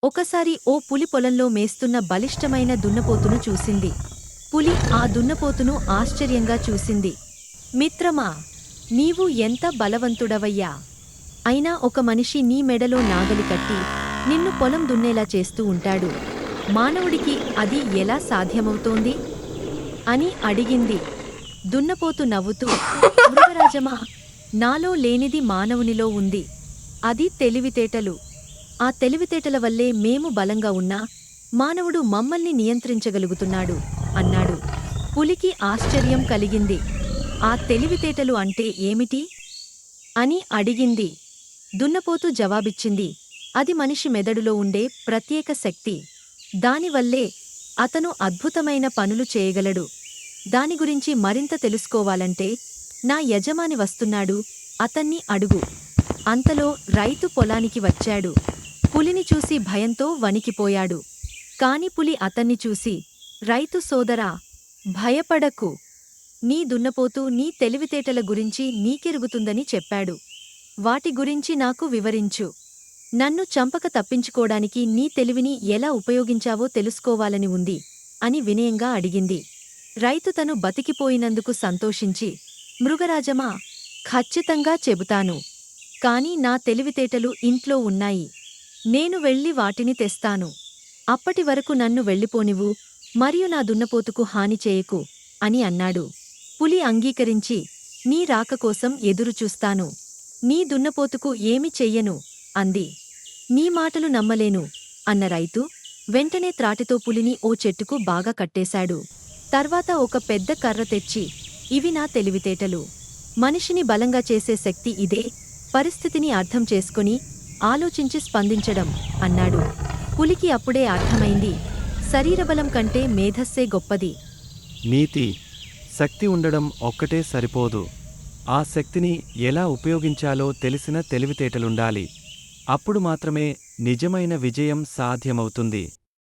ఒకసారి ఓ పులి పొలంలో మేస్తున్న బలిష్టమైన దున్నపోతును చూసింది. పులి ఆ దున్నపోతును ఆశ్చర్యంగా చూసింది. మిత్రమా, నీవు ఎంత బలవంతుడవయ్యా! అయినా ఒక మనిషి నీ మెడలో నాగలి కట్టి నిన్ను పొలం దున్నేలా చేస్తూ ఉంటాడు. మానవుడికి అది ఎలా సాధ్యమవుతోంది? అని అడిగింది. దున్నపోతు నవ్వుతూ, మృగరాజమా, నాలో లేనిది మానవునిలో ఉంది. అది తెలివితేటలు. ఆ తెలివితేటల వల్లే మేము బలంగా ఉన్నా మానవుడు మమ్మల్ని నియంత్రించగలుగుతున్నాడు అన్నాడు. పులికి ఆశ్చర్యం కలిగింది. ఆ తెలివితేటలు అంటే ఏమిటి? అని అడిగింది. దున్నపోతు జవాబిచ్చింది, అది మనిషి మెదడులో ఉండే ప్రత్యేక శక్తి. దానివల్లే అతను అద్భుతమైన పనులు చేయగలడు. దాని గురించి మరింత తెలుసుకోవాలంటే నా యజమాని వస్తున్నాడు, అతన్ని అడుగు. అంతలో రైతు పొలానికి వచ్చాడు. పులిని చూసి భయంతో వణికిపోయాడు. కాని పులి అతన్ని చూసి, రైతు సోదరా, భయపడకు. నీ దున్నపోతు నీ తెలివితేటల గురించి నీకెరుగుతుందని చెప్పాడు. వాటి గురించి నాకు వివరించు. నన్ను చంపక తప్పించుకోడానికి నీ తెలివిని ఎలా ఉపయోగించావో తెలుసుకోవాలని ఉంది అని వినయంగా అడిగింది. రైతు తను బతికిపోయినందుకు సంతోషించి, మృగరాజమా, ఖచ్చితంగా చెబుతాను. కాని నా తెలివితేటలు ఇంట్లో ఉన్నాయి. నేను వెళ్ళి వాటిని తెస్తాను. అప్పటి వరకు నన్ను వెళ్ళిపోనివ్వు, మరియు నా దున్నపోతుకు హాని చేయకు అని అన్నాడు. పులి అంగీకరించి, నీ రాక కోసం ఎదురుచూస్తాను. నీ దున్నపోతుకు ఏమి చెయ్యను అంది. నీ మాటలు నమ్మలేను అన్న రైతు వెంటనే త్రాటితో పులిని ఓ చెట్టుకు బాగా కట్టేశాడు. తర్వాత ఒక పెద్ద కర్ర తెచ్చి, ఇవి నా తెలివితేటలు. మనిషిని బలంగా చేసే శక్తి ఇదే. పరిస్థితిని అర్థం చేసుకొని ఆలోచించి స్పందించడం అన్నాడు. పులికి అప్పుడే అర్థమైంది, శరీరబలం కంటే మేధస్సే గొప్పది. నీతి: శక్తి ఉండడం ఒక్కటే సరిపోదు. ఆ శక్తిని ఎలా ఉపయోగించాలో తెలిసిన తెలివితేటలుండాలి. అప్పుడు మాత్రమే నిజమైన విజయం సాధ్యమవుతుంది.